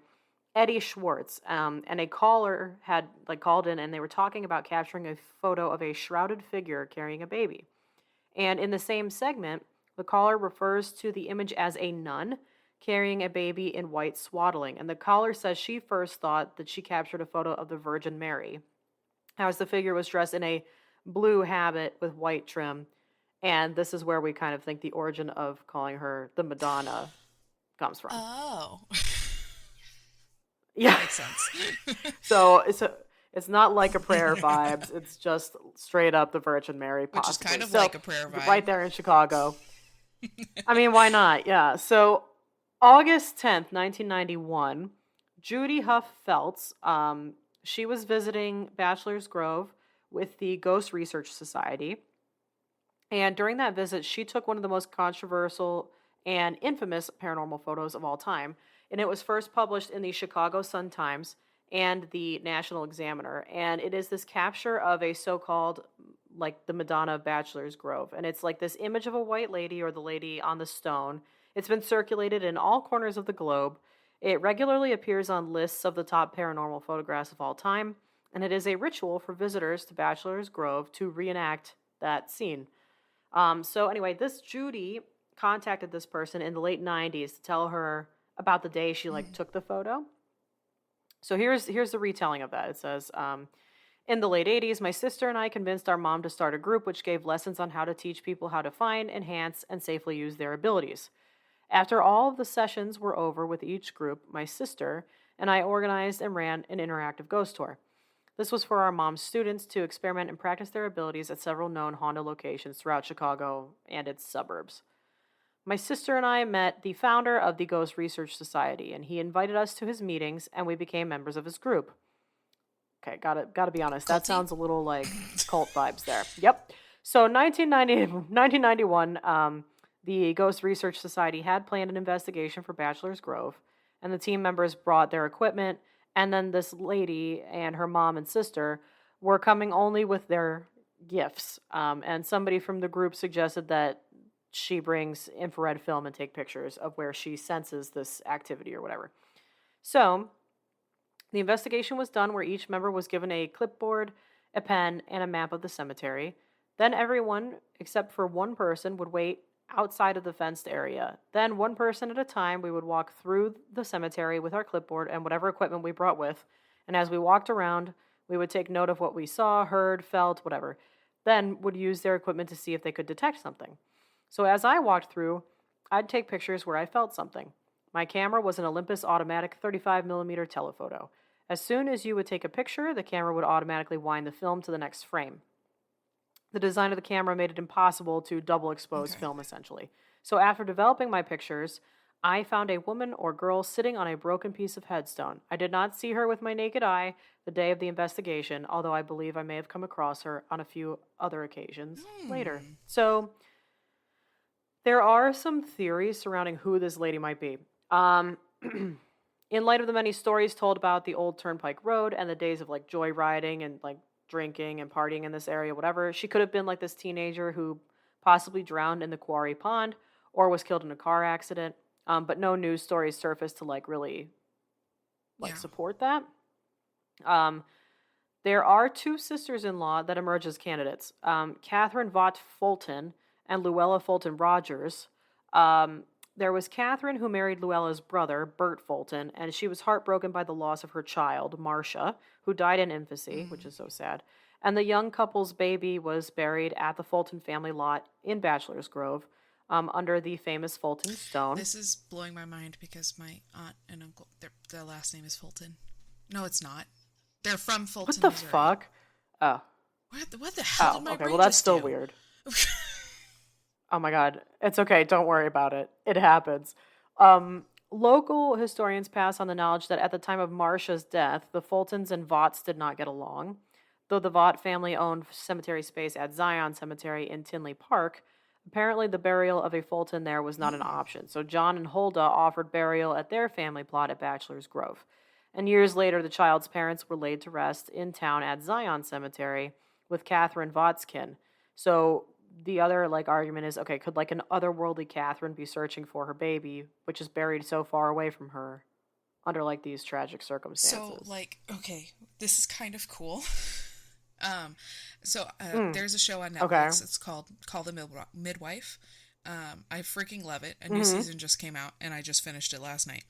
Eddie Schwartz, and a caller had like called in, and they were talking about capturing a photo of a shrouded figure carrying a baby. And in the same segment, the caller refers to the image as a nun carrying a baby in white swaddling. And the caller says she first thought that she captured a photo of the Virgin Mary, as the figure was dressed in a blue habit with white trim. And this is where we kind of think the origin of calling her the Madonna comes from. Oh. Yeah. Makes sense. So it's not like a prayer vibes. It's just straight up the Virgin Mary, possibly. Which is kind of like a prayer vibe. Right there in Chicago. I mean, why not? Yeah. So August 10th, 1991, Judy Huff Feltz, she was visiting Bachelor's Grove with the Ghost Research Society. And during that visit, she took one of the most controversial and infamous paranormal photos of all time. And it was first published in the Chicago Sun-Times and the National Examiner. And it is this capture of a so-called, like, the Madonna of Bachelor's Grove. And it's like this image of a white lady or the lady on the stone. It's been circulated in all corners of the globe. It regularly appears on lists of the top paranormal photographs of all time. And it is a ritual for visitors to Bachelor's Grove to reenact that scene. So anyway, this Judy contacted this person in the late 90s to tell her about the day she took the photo. So here's the retelling of that. It says, in the late 80s, my sister and I convinced our mom to start a group which gave lessons on how to teach people how to find, enhance, and safely use their abilities. After all of the sessions were over with each group, my sister and I organized and ran an interactive ghost tour. This was for our mom's students to experiment and practice their abilities at several known haunted locations throughout Chicago and its suburbs. My sister and I met the founder of the Ghost Research Society, and he invited us to his meetings, and we became members of his group. Okay, gotta be honest. That sounds a little like cult vibes there. Yep. So 1991, the Ghost Research Society had planned an investigation for Bachelor's Grove, and the team members brought their equipment, and then this lady and her mom and sister were coming only with their gifts. And somebody from the group suggested that she brings infrared film and take pictures of where she senses this activity or whatever. So the investigation was done where each member was given a clipboard, a pen, and a map of the cemetery. Then everyone, except for one person, would wait outside of the fenced area. Then one person at a time, we would walk through the cemetery with our clipboard and whatever equipment we brought with. And as we walked around, we would take note of what we saw, heard, felt, whatever. Then would use their equipment to see if they could detect something. So as I walked through, I'd take pictures where I felt something. My camera was an Olympus automatic 35mm telephoto. As soon as you would take a picture, the camera would automatically wind the film to the next frame. The design of the camera made it impossible to double expose film, essentially. So after developing my pictures, I found a woman or girl sitting on a broken piece of headstone. I did not see her with my naked eye the day of the investigation, although I believe I may have come across her on a few other occasions later. So there are some theories surrounding who this lady might be. In light of the many stories told about the old Turnpike Road and the days of like joyriding and like drinking and partying in this area, whatever, she could have been like this teenager who possibly drowned in the Quarry Pond or was killed in a car accident. But no news stories surfaced to like really like support that. There are two sisters-in-law that emerge as candidates. Catherine Vaught Fulton and Luella Fulton Rogers. There was Catherine, who married Luella's brother, Bert Fulton, and she was heartbroken by the loss of her child, Marcia, who died in infancy, which is so sad. And the young couple's baby was buried at the Fulton family lot in Bachelor's Grove, under the famous Fulton Stone. This is blowing my mind because my aunt and uncle, their last name is Fulton. No, it's not. They're from Fulton, What the Missouri. fuck? Oh. What the hell did my okay. brain Well, that's just still do? weird. Oh my god. It's okay. Don't worry about it. It happens. Local historians pass on the knowledge that at the time of Marcia's death, the Fultons and Vaughts did not get along. Though the Vaught family owned cemetery space at Zion Cemetery in Tinley Park, apparently the burial of a Fulton there was not an Mm. option. So John and Huldah offered burial at their family plot at Bachelor's Grove. And years later, the child's parents were laid to rest in town at Zion Cemetery with Catherine Vaught's kin. So the other like argument is okay, could like an otherworldly Catherine be searching for her baby, which is buried so far away from her under like these tragic So, circumstances? like, okay, this is kind of cool. Um, Mm, there's a show on okay. Netflix. It's called Call the Midwife. I freaking love it. A new Mm-hmm. season just came out, and I just finished it last night.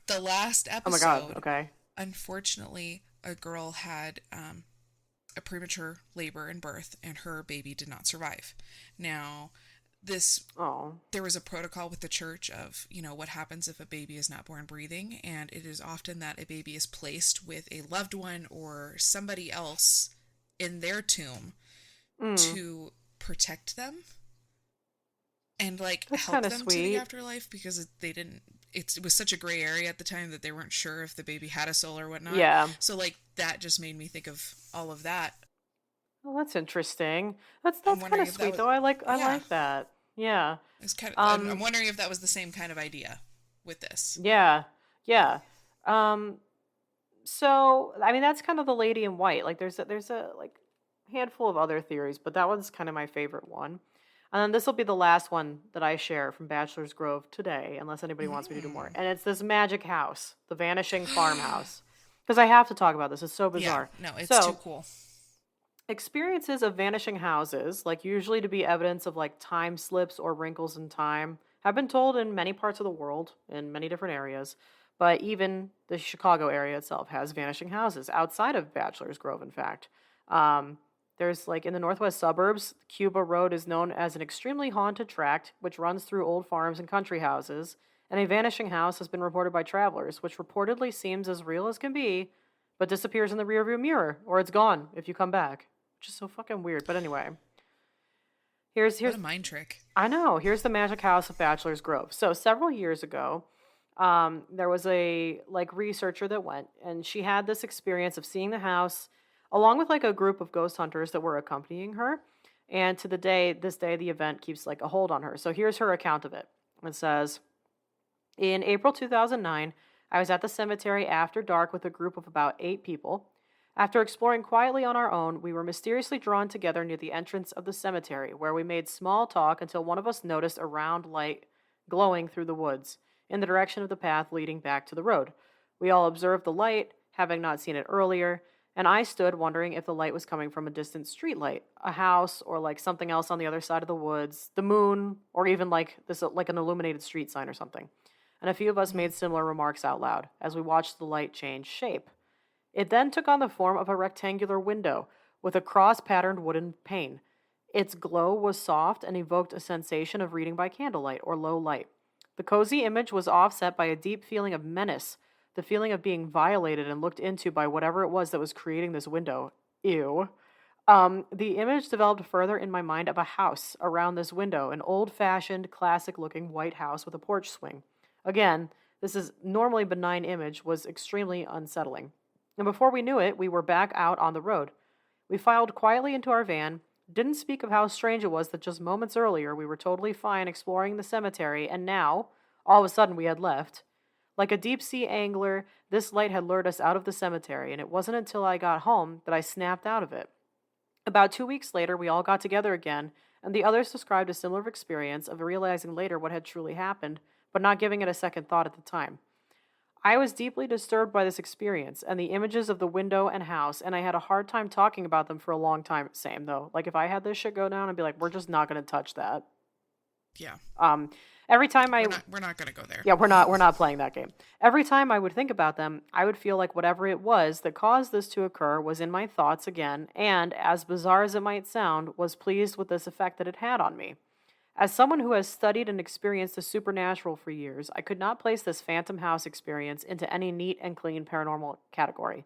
The last Oh my god. episode, Okay. unfortunately, a girl had a premature labor and birth, and her baby did not survive. Now, this Oh. there was a protocol with the church of, what happens if a baby is not born breathing, and it is often that a baby is placed with a loved one or somebody else in their tomb Mm. to protect them and like That's help kind of them to the sweet. afterlife because they didn't it was such a gray area at the time that they weren't sure if the baby had a soul or whatnot. Yeah. So like that just made me think of all of that. Well, that's interesting. That's I'm that's kind wondering of if that sweet was, though. I yeah, like that. Yeah. it's kind of, I'm Um. wondering if that was the same kind of idea with this. Yeah. Yeah. Um. So I mean, that's kind of the lady in white. Like, there's a like handful of other theories, but that one's kind of my favorite one. And then this will be the last one that I share from Bachelor's Grove today, unless anybody wants me to do more. Mm. And it's this magic house, the Vanishing Farmhouse, because I have to talk about this. It's so Yeah, bizarre. no, it's too So cool. experiences of vanishing houses, like usually to be evidence of like time slips or wrinkles in time, have been told in many parts of the world in many different areas. But even the Chicago area itself has vanishing houses outside of Bachelor's Grove, in fact. Um, there's like in the northwest suburbs, Cuba Road is known as an extremely haunted tract which runs through old farms and country houses. And a vanishing house has been reported by travelers, which reportedly seems as real as can be, but disappears in the rearview mirror, or it's gone if you come back, which is so fucking weird. But anyway, What here's a mind trick. I know, here's the magic house of Bachelor's Grove. So several years ago, there was a like researcher that went, and she had this experience of seeing the house along with like a group of ghost hunters that were accompanying her. And to this day, the event keeps like a hold on her. So here's her account of it. It says, in April 2009, I was at the cemetery after dark with a group of about 8 people. After exploring quietly on our own, we were mysteriously drawn together near the entrance of the cemetery, where we made small talk until one of us noticed a round light glowing through the woods in the direction of the path leading back to the road. We all observed the light, having not seen it earlier, and I stood wondering if the light was coming from a distant street light, a house, or like something else on the other side of the woods, the moon, or even like this like an illuminated street sign or something. And a few of us Mm-hmm. made similar remarks out loud as we watched the light change shape. It then took on the form of a rectangular window with a cross patterned wooden pane. Its glow was soft and evoked a sensation of reading by candlelight or low light. The cozy image was offset by a deep feeling of menace, the feeling of being violated and looked into by whatever it was that was creating this window. Ew. The image developed further in my mind of a house around this window, an old fashioned, classic looking white house with a porch swing. Again, this is normally benign image was extremely unsettling. And before we knew it, we were back out on the road. We filed quietly into our van, didn't speak of how strange it was that just moments earlier we were totally fine exploring the cemetery, and now, all of a sudden, we had left. Like a deep sea angler, this light had lured us out of the cemetery, and it wasn't until I got home that I snapped out of it. About 2 weeks later, we all got together again, and the others described a similar experience of realizing later what had truly happened, but not giving it a second thought at the time. I was deeply disturbed by this experience and the images of the window and house, and I had a hard time talking about them for a long time. Same though. Like if I had this shit go down, I'd be like, we're just not gonna touch that. Yeah. Um, every time I We're not gonna go there. Yeah, we're not playing that game. Every time I would think about them, I would feel like whatever it was that caused this to occur was in my thoughts again, and as bizarre as it might sound, was pleased with this effect that it had on me. As someone who has studied and experienced the supernatural for years, I could not place this Phantom House experience into any neat and clean paranormal category.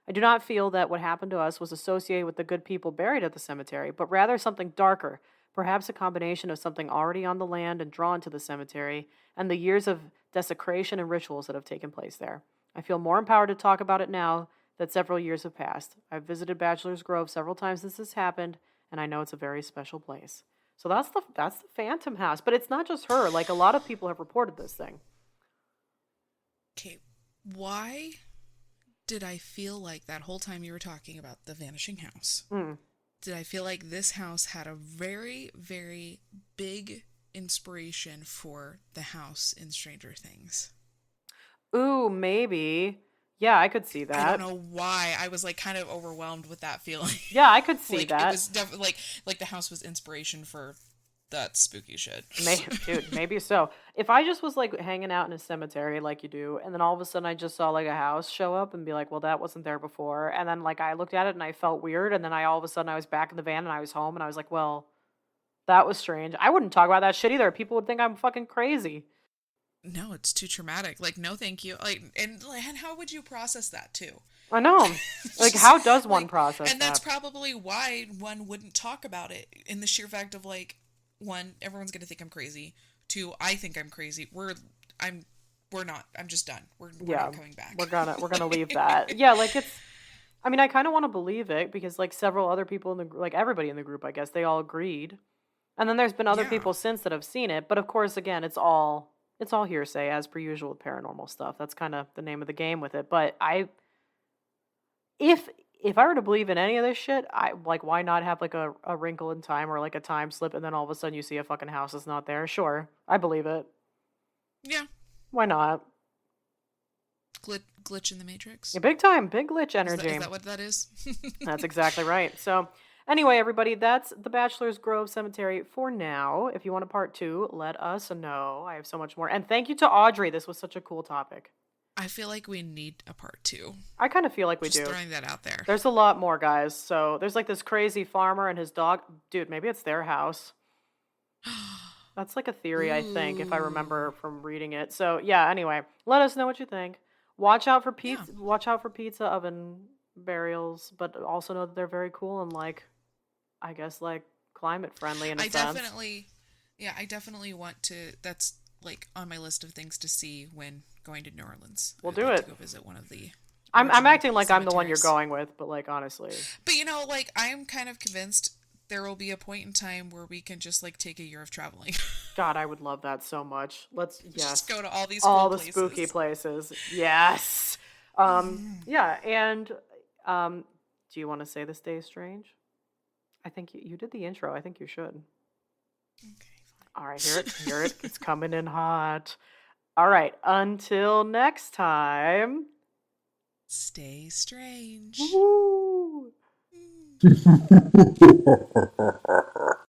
I do not feel that what happened to us was associated with the good people buried at the cemetery, but rather something darker, perhaps a combination of something already on the land and drawn to the cemetery, and the years of desecration, and rituals that have taken place there. I feel more empowered to talk about it now that several years have passed. I've visited Bachelor's Grove several times since this happened, and I know it's a very special place. So that's the Phantom House, but it's not just her. Like, a lot of people have reported this thing. Okay, why did I feel like that whole time you were talking about the Vanishing House? Did I feel like this house had a very, very big inspiration for the house in Stranger Things? Ooh, maybe. Yeah, I could see that. I don't know why. I was like kind of overwhelmed with that feeling. Yeah, I could see like, that. It was definitely like the house was inspiration for that spooky shit. Dude, maybe so. If I just was like hanging out in a cemetery like you do, and then all of a sudden I just saw like a house show up and be like, well, that wasn't there before. And then like I looked at it and I felt weird. And then all of a sudden I was back in the van and I was home and I was like, well, that was strange. I wouldn't talk about that shit either. People would think I'm fucking crazy. No, it's too traumatic. Like, no, thank you. Like, and how would you process that too? I know. Like, how does one process and that's that? probably why one wouldn't talk about it, in the sheer fact of like, one, everyone's gonna think I'm crazy. Two, I think I'm crazy. We're not. I'm just done. We're not coming back. We're gonna leave that. Yeah, like it's. I mean, I kind of want to believe it because like several other people in the like everybody in the group, I guess they all agreed, and then there's been other people since that have seen it. But of course, again, it's all hearsay as per usual with paranormal stuff. That's kind of the name of the game with it. But if I were to believe in any of this shit, I like, why not have like a wrinkle in time or like a time slip and then all of a sudden you see a fucking house that's not there? Sure, I believe it. Yeah. Why not? Glitch in the Matrix? Yeah, big time, big glitch energy. Is that what that is? That's exactly right. So anyway, everybody, that's the Bachelor's Grove Cemetery for now. If you want a part 2, let us know. I have so much more. And thank you to Audrey. This was such a cool topic. I feel like we need a part 2. I kind of feel like we do. Just throwing that out there. There's a lot more, guys. So there's like this crazy farmer and his dog. Dude, maybe it's their house. That's like a theory, I think, if I remember from reading it. So yeah, anyway, let us know what you think. Watch out for pizza. Yeah. Watch out for pizza oven burials, but also know that they're very cool and like, I guess like climate friendly in a sense. I definitely want to. That's like on my list of things to see when going to New Orleans. We'll do it. To go visit one of the. I'm acting like I'm the one you're going with, but like honestly. But you know, like I am kind of convinced there will be a point in time where we can just like take a year of traveling. God, I would love that so much. Just go to all these spooky places. Yes. Yeah, and do you want to say this day strange? I think you did the intro. I think you should. Okay. All right, hear it. It's coming in hot. All right, until next time. Stay strange. Woo!